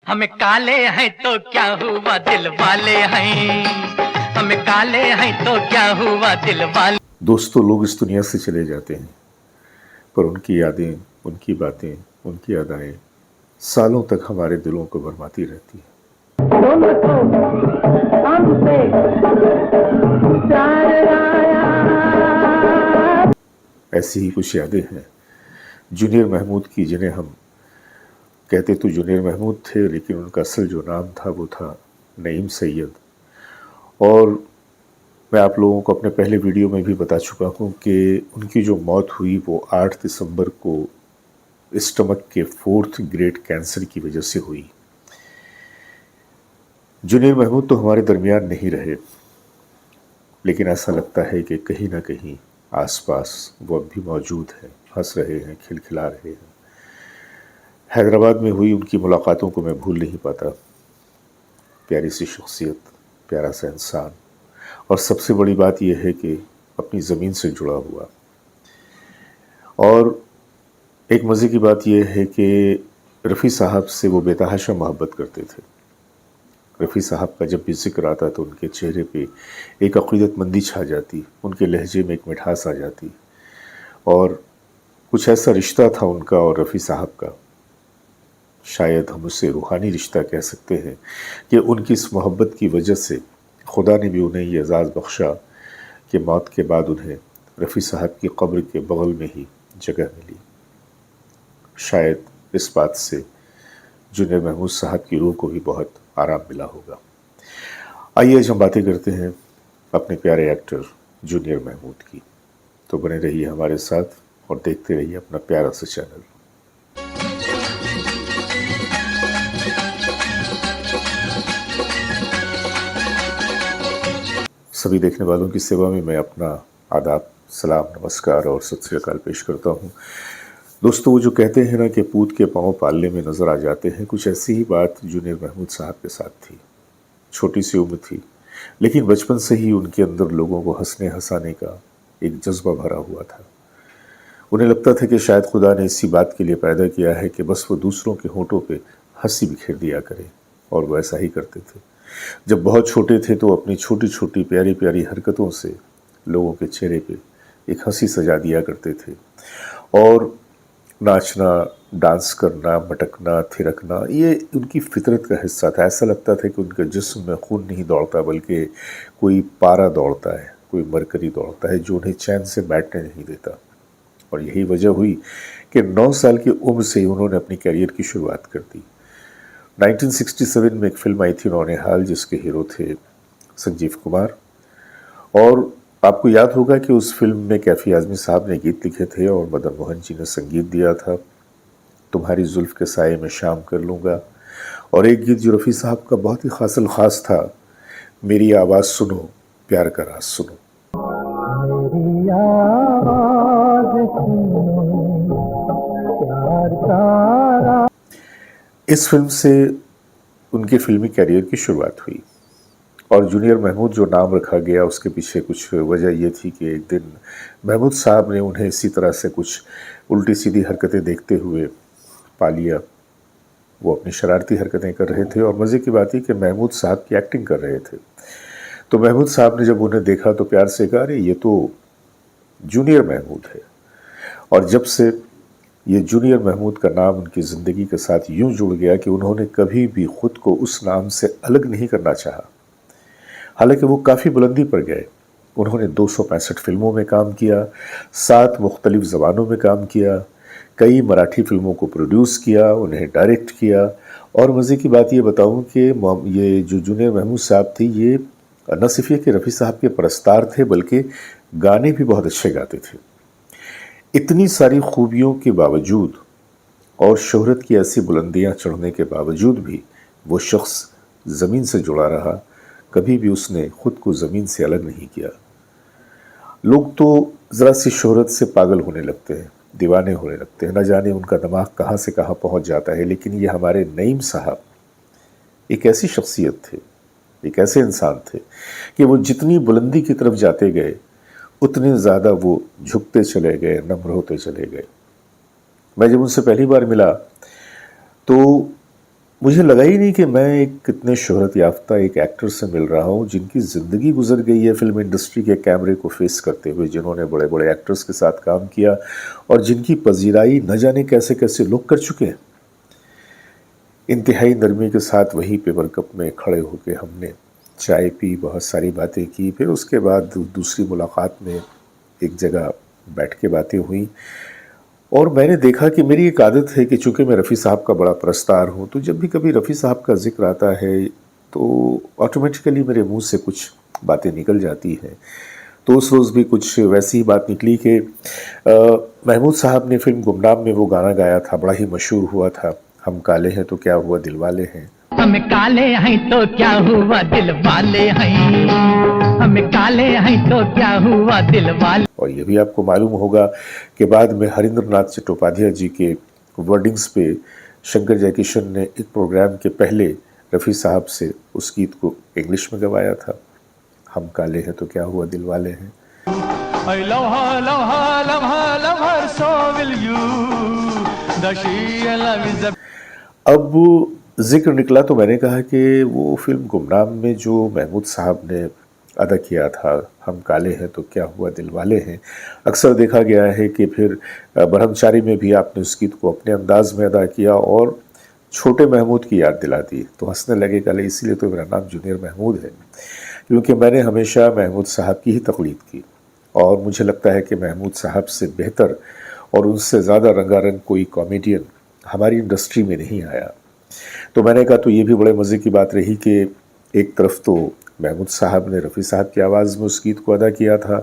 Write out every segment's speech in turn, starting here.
हमें काले हैं तो क्या हुआ दिल वाले हैं, हमें काले हैं तो क्या हुआ दिल वाले। दोस्तों, लोग इस दुनिया से चले जाते हैं पर उनकी यादें, उनकी बातें, उनकी अदाएं सालों तक हमारे दिलों को भरमाती रहती हैं। ऐसी ही कुछ यादें हैं जूनियर महमूद की, जिन्हें हम कहते तो जूनियर महमूद थे, लेकिन उनका असल जो नाम था वो था नईम सैयद। और मैं आप लोगों को अपने पहले वीडियो में भी बता चुका हूँ कि उनकी जो मौत हुई वो 8 दिसंबर को स्टमक के 4th ग्रेड कैंसर की वजह से हुई। जूनियर महमूद तो हमारे दरमियान नहीं रहे, लेकिन ऐसा लगता है कि कहीं ना कहीं आसपास वो अब भी मौजूद हैं, हंस रहे हैं, खिलखिला रहे हैं। हैदराबाद में हुई उनकी मुलाकातों को मैं भूल नहीं पाता। प्यारी सी शख्सियत, प्यारा सा इंसान, और सबसे बड़ी बात यह है कि अपनी ज़मीन से जुड़ा हुआ। और एक मज़े की बात यह है कि रफ़ी साहब से वो बेतहाशा मोहब्बत करते थे। रफ़ी साहब का जब भी ज़िक्र आता तो उनके चेहरे पे एक अक़ीदतमंदी छा जाती, उनके लहजे में एक मिठास आ जाती, और कुछ ऐसा रिश्ता था उनका और रफ़ी साहब का, शायद हम उसे रूहानी रिश्ता कह सकते हैं, कि उनकी इस मोहब्बत की वजह से खुदा ने भी उन्हें ये एज़ाज़ बख्शा कि मौत के बाद उन्हें रफ़ी साहब की कब्र के बगल में ही जगह मिली। शायद इस बात से जूनियर महमूद साहब की रूह को भी बहुत आराम मिला होगा। आइए आज हम बातें करते हैं अपने प्यारे एक्टर जूनियर महमूद की। तो बने रहिए हमारे साथ और देखते रहिए अपना प्यारा सा चैनल। सभी देखने वालों की सेवा में मैं अपना आदाब, सलाम, नमस्कार और सत श्री अकाल पेश करता हूँ। दोस्तों, वो जो कहते हैं ना कि पूत के पाँव पालने में नज़र आ जाते हैं, कुछ ऐसी ही बात जूनियर महमूद साहब के साथ थी। छोटी सी उम्र थी, लेकिन बचपन से ही उनके अंदर लोगों को हंसने हंसाने का एक जज्बा भरा हुआ था। उन्हें लगता था कि शायद खुदा ने इसी बात के लिए पैदा किया है कि बस वो दूसरों के होठों पे हंसी बिखेर दिया करे, और वो ऐसा ही करते थे। जब बहुत छोटे थे तो अपनी छोटी छोटी प्यारी प्यारी हरकतों से लोगों के चेहरे पे एक हंसी सजा दिया करते थे, और नाचना, डांस करना, मटकना, थिरकना ये उनकी फितरत का हिस्सा था। ऐसा लगता था कि उनके जिस्म में खून नहीं दौड़ता, बल्कि कोई पारा दौड़ता है, कोई मरकरी दौड़ता है जो उन्हें चैन से बैठने नहीं देता। और यही वजह हुई कि 9 साल की उम्र से ही उन्होंने अपनी करियर की शुरुआत कर दी। 1967 में एक फिल्म आई थी नौनिहाल, जिसके हीरो थे संजीव कुमार। और आपको याद होगा कि उस फिल्म में कैफी आज़मी साहब ने गीत लिखे थे और मदन मोहन जी ने संगीत दिया था। तुम्हारी जुल्फ के साए में शाम कर लूँगा, और एक गीत जो रफ़ी साहब का बहुत ही ख़ास था, मेरी आवाज़ सुनो, प्यार का राज सुनो। मेरी आवाज़ सुनो, प्यार का राज। इस फिल्म से उनके फिल्मी कैरियर की शुरुआत हुई। और जूनियर महमूद जो नाम रखा गया उसके पीछे कुछ वजह ये थी कि एक दिन महमूद साहब ने उन्हें इसी तरह से कुछ उल्टी सीधी हरकतें देखते हुए पा लिया। वो अपनी शरारती हरकतें कर रहे थे, और मज़े की बात ही कि महमूद साहब की एक्टिंग कर रहे थे। तो महमूद साहब ने जब उन्हें देखा तो प्यार से कहा, अरे ये तो जूनियर महमूद है। और जब से ये जूनियर महमूद का नाम उनकी ज़िंदगी के साथ यूँ जुड़ गया कि उन्होंने कभी भी ख़ुद को उस नाम से अलग नहीं करना चाहा। हालांकि वो काफ़ी बुलंदी पर गए। उन्होंने 265 फिल्मों में काम किया, 7 मुख्तलिफ ज़बानों में काम किया, कई मराठी फिल्मों को प्रोड्यूस किया, उन्हें डायरेक्ट किया। और मज़े की बात ये बताऊं कि ये जो जूनियर महमूद साहब थे, ये न सिर्फ ये कि रफ़ी साहब के परस्तार थे, बल्कि गाने भी बहुत अच्छे गाते थे। इतनी सारी खूबियों के बावजूद और शोहरत की ऐसी बुलंदियां चढ़ने के बावजूद भी वो शख्स ज़मीन से जुड़ा रहा। कभी भी उसने ख़ुद को ज़मीन से अलग नहीं किया। लोग तो ज़रा सी शोहरत से पागल होने लगते हैं, दीवाने होने लगते हैं, न जाने उनका दिमाग कहाँ से कहाँ पहुँच जाता है। लेकिन ये हमारे नईम साहब एक ऐसी शख्सियत थे, एक ऐसे इंसान थे कि वो जितनी बुलंदी की तरफ जाते गए उतने ज़्यादा वो झुकते चले गए, नम्र होते चले गए। मैं जब उनसे पहली बार मिला तो मुझे लगा ही नहीं कि मैं एक इतने शोहरत याफ्ता एक एक्टर से मिल रहा हूँ जिनकी ज़िंदगी गुजर गई है फिल्म इंडस्ट्री के कैमरे को फेस करते हुए, जिन्होंने बड़े बड़े एक्टर्स के साथ काम किया और जिनकी पजीराई न जाने कैसे कैसे लोग कर चुके हैं। इंतहाई नरमी के साथ वही पेपर कप में खड़े होकर हमने चाय पी, बहुत सारी बातें की। फिर उसके बाद दूसरी मुलाकात में एक जगह बैठ के बातें हुई और मैंने देखा कि मेरी एक आदत है कि चूँकि मैं रफ़ी साहब का बड़ा परस्तार हूँ, तो जब भी कभी रफ़ी साहब का ज़िक्र आता है तो ऑटोमेटिकली मेरे मुंह से कुछ बातें निकल जाती हैं। तो उस रोज़ भी कुछ वैसी ही बात निकली कि महमूद साहब ने फ़िल्म गुमनाम में वो गाना गाया था, बड़ा ही मशहूर हुआ था, हम काले हैं तो क्या हुआ दिल वाले हैं। हम काले हैं तो क्या हुआ दिल वाले हैं, हम काले हैं तो क्या हुआ दिल वाले। और ये भी आपको मालूम होगा कि बाद में हरिंद्र नाथ चट्टोपाध्याय जी के वर्डिंग्स पे शंकर जयकिशन ने एक प्रोग्राम के पहले रफ़ी साहब से उस गीत को इंग्लिश में गवाया था, हम काले हैं तो क्या हुआ दिल वाले हैं। I love her, love her, love her, love her, so will you. The she I love is the. अब जिक्र निकला तो मैंने कहा कि वो फिल्म गुमनाम में जो महमूद साहब ने अदा किया था, हम काले हैं तो क्या हुआ दिल वाले हैं, अक्सर देखा गया है कि फिर ब्रह्मचारी में भी आपने उस गीत को अपने अंदाज में अदा किया और छोटे महमूद की याद दिला दी। तो हंसने लगे काले, इसीलिए तो मेरा नाम जूनियर महमूद है, क्योंकि मैंने हमेशा महमूद साहब की ही तकलीद की और मुझे लगता है कि महमूद साहब से बेहतर और उनसे ज़्यादा रंगारंग कोई कॉमेडियन हमारी इंडस्ट्री में नहीं आया। तो मैंने कहा तो ये भी बड़े मज़े की बात रही कि एक तरफ तो महमूद साहब ने रफ़ी साहब की आवाज़ में उस गीत को अदा किया था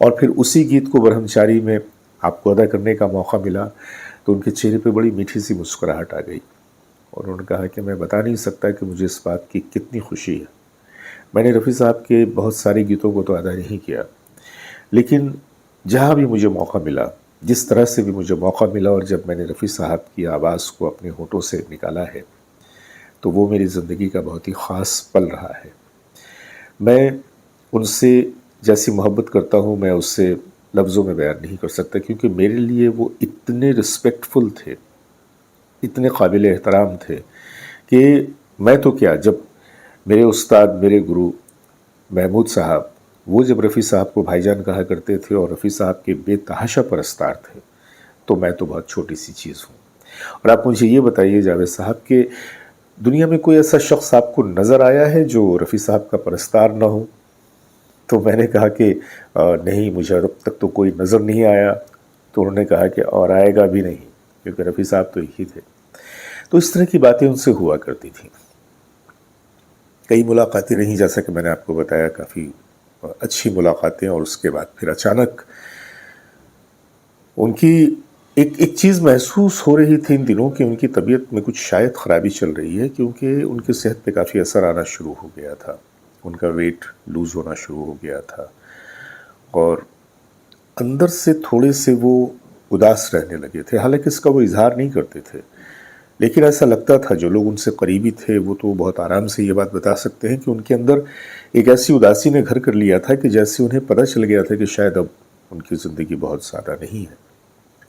और फिर उसी गीत को ब्रह्मचारी में आपको अदा करने का मौका मिला, तो उनके चेहरे पे बड़ी मीठी सी मुस्कुराहट आ गई और उन्होंने कहा कि मैं बता नहीं सकता कि मुझे इस बात की कितनी खुशी है। मैंने रफ़ी साहब के बहुत सारे गीतों को तो अदा नहीं किया, लेकिन जहाँ भी मुझे मौका मिला, जिस तरह से भी मुझे मौका मिला और जब मैंने रफ़ी साहब की आवाज़ को अपने होठों से निकाला है, तो वो मेरी ज़िंदगी का बहुत ही ख़ास पल रहा है। मैं उनसे जैसी मोहब्बत करता हूँ, मैं उससे लफ्ज़ों में बयान नहीं कर सकता, क्योंकि मेरे लिए वो इतने रिस्पेक्टफुल थे, इतने काबिल एहतराम थे कि मैं तो क्या, जब मेरे उस्ताद, मेरे गुरु महमूद साहब, वो जब रफ़ी साहब को भाईजान कहा करते थे और रफ़ी साहब के बेतहाशा परस्तार थे, तो मैं तो बहुत छोटी सी चीज़ हूँ। और आप मुझे ये बताइए जावेद साहब कि दुनिया में कोई ऐसा शख्स आपको नज़र आया है जो रफ़ी साहब का परस्तार ना हो? तो मैंने कहा कि नहीं, मुझे अब तक तो कोई नज़र नहीं आया। तो उन्होंने कहा कि और आएगा भी नहीं, क्योंकि रफ़ी साहब तो ही थे। तो इस तरह की बातें उनसे हुआ करती थी। कई मुलाकातें रहीं, जैसा कि मैंने आपको बताया, काफ़ी अच्छी मुलाकातें, और उसके बाद फिर अचानक उनकी एक चीज़ महसूस हो रही थी इन दिनों कि उनकी तबीयत में कुछ शायद ख़राबी चल रही है, क्योंकि उनकी सेहत पे काफ़ी असर आना शुरू हो गया था। उनका वेट लूज़ होना शुरू हो गया था और अंदर से थोड़े से वो उदास रहने लगे थे। हालांकि इसका वो इजहार नहीं करते थे, लेकिन ऐसा लगता था, जो लोग उनसे करीबी थे वो तो बहुत आराम से ये बात बता सकते हैं कि उनके अंदर एक ऐसी उदासी ने घर कर लिया था कि जैसे उन्हें पता चल गया था कि शायद अब उनकी ज़िंदगी बहुत ज़्यादा नहीं है।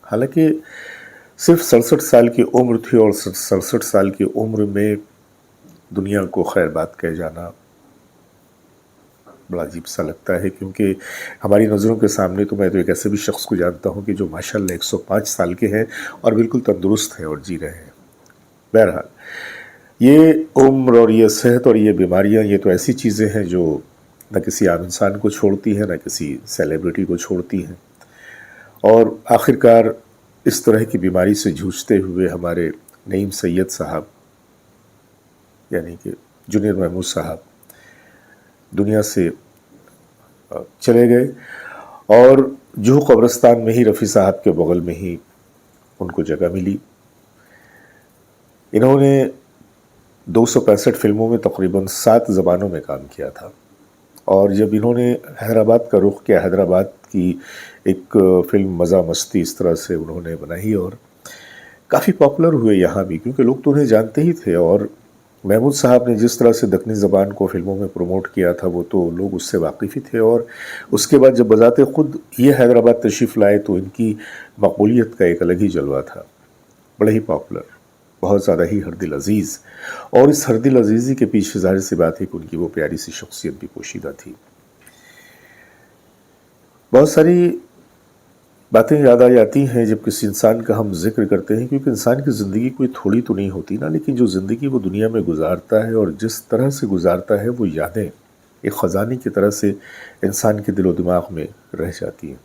हालांकि सिर्फ 67 साल की उम्र थी और 67 साल की उम्र में दुनिया को खैर बात कह जाना बड़ा अजीब सा लगता है, क्योंकि हमारी नज़रों के सामने तो मैं तो एक ऐसे भी शख्स को जानता हूँ कि जो माशाल्लाह 105 साल के हैं और बिल्कुल तंदुरुस्त हैं और जी रहे हैं। बहरहाल, ये उम्र और ये सेहत और ये बीमारियाँ, ये तो ऐसी चीज़ें हैं जो न किसी आम इंसान को छोड़ती हैं, न किसी सेलिब्रिटी को छोड़ती हैं। और आखिरकार इस तरह की बीमारी से जूझते हुए हमारे नईम सैयद साहब, यानी कि जूनियर महमूद साहब, दुनिया से चले गए और जूहू कब्रिस्तान में ही रफ़ी साहब के बगल में ही उनको जगह मिली। इन्होंने 265 फिल्मों में तकरीबन 7 ज़बानों में काम किया था और जब इन्होंने हैदराबाद का रुख किया, हैदराबाद की एक फ़िल्म मज़ा मस्ती इस तरह से उन्होंने बनाई और काफ़ी पॉपुलर हुए यहाँ भी, क्योंकि लोग तो उन्हें जानते ही थे। और महमूद साहब ने जिस तरह से दक्कनी ज़बान को फ़िल्मों में प्रमोट किया था, वो तो लोग उससे वाकिफ़ ही थे। और उसके बाद जब बज़ाते ख़ुद ये हैदराबाद तशरीफ़ लाए तो इनकी मकबूलियत का एक अलग ही जलवा था, बड़े ही पॉपुलर। بہت زیادہ ہی ہر دل عزیز، اور اس ہر دل عزیزی کے پیچھے ظاہر سی بات ہے کہ ان کی وہ پیاری سی شخصیت بھی پوشیدہ تھی۔ بہت ساری باتیں یاد آ جاتی ہیں جب کسی انسان کا ہم ذکر کرتے ہیں، کیونکہ انسان کی زندگی کوئی تھوڑی تو نہیں ہوتی نا، لیکن جو زندگی وہ دنیا میں گزارتا ہے اور جس طرح سے گزارتا ہے وہ یادیں ایک خزانے کی طرح سے انسان کے دل و دماغ میں رہ جاتی ہیں،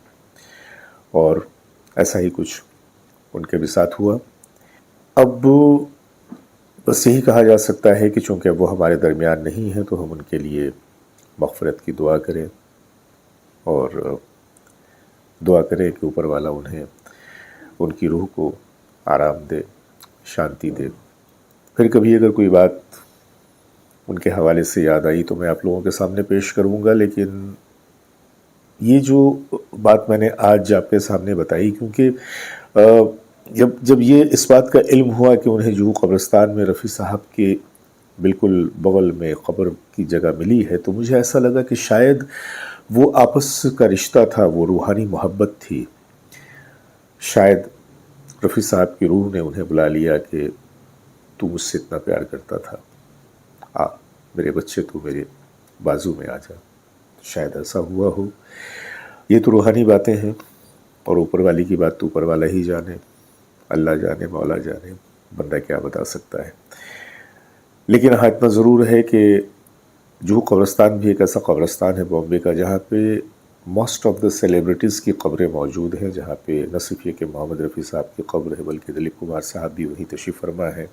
اور ایسا ہی کچھ ان کے بھی ساتھ ہوا۔ اب بس یہی کہا جا سکتا ہے کہ چونکہ وہ ہمارے درمیان نہیں ہیں تو ہم ان کے لیے مغفرت کی دعا کریں اور دعا کریں کہ اوپر والا انہیں ان کی روح کو آرام دے، شانتی دے۔ پھر کبھی اگر کوئی بات ان کے حوالے سے یاد آئی تو میں آپ لوگوں کے سامنے پیش کروں گا، لیکن یہ جو بات میں نے آج آپ کے سامنے بتائی، کیونکہ جب یہ اس بات کا علم ہوا کہ انہیں جوہو قبرستان میں رفیع صاحب کے بالکل بغل میں قبر کی جگہ ملی ہے، تو مجھے ایسا لگا کہ شاید وہ آپس کا رشتہ تھا، وہ روحانی محبت تھی۔ شاید رفیع صاحب کی روح نے انہیں بلا لیا کہ تو مجھ سے اتنا پیار کرتا تھا، آ میرے بچے تو میرے بازو میں آ جا۔ شاید ایسا ہوا ہو۔ یہ تو روحانی باتیں ہیں، اور اوپر والی کی بات تو اوپر والا ہی جانے، اللہ جانے، مولا جانے، بندہ کیا بتا سکتا ہے۔ لیکن ہاں اتنا ضرور ہے کہ جوہو قبرستان بھی ایک ایسا قبرستان ہے بامبے کا جہاں پہ موسٹ آف دا سیلیبریٹیز کی قبریں موجود ہیں، جہاں پہ نہ صرف یہ کہ محمد رفیع صاحب کی قبر ہے بلکہ دلیپ کمار صاحب بھی وہیں تشریف فرما ہے،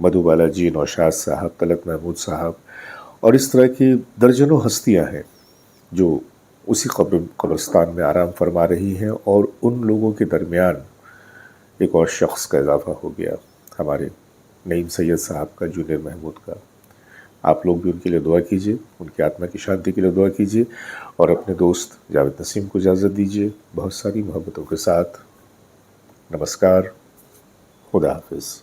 مدھو بالا جی، نوشاد صاحب، طلعت محمود صاحب، اور اس طرح کی درجنوں ہستیاں ہیں جو اسی قبرستان میں آرام فرما رہی ہیں، اور ان لوگوں کے درمیان ایک اور شخص کا اضافہ ہو گیا، ہمارے نعیم سید صاحب کا، جونیئر محمود کا۔ آپ لوگ بھی ان کے لیے دعا کیجئے، ان کی آتما کی شانتی کے لیے دعا کیجئے، اور اپنے دوست جاوید نسیم کو اجازت دیجئے بہت ساری محبتوں کے ساتھ۔ نمسکار، خدا حافظ۔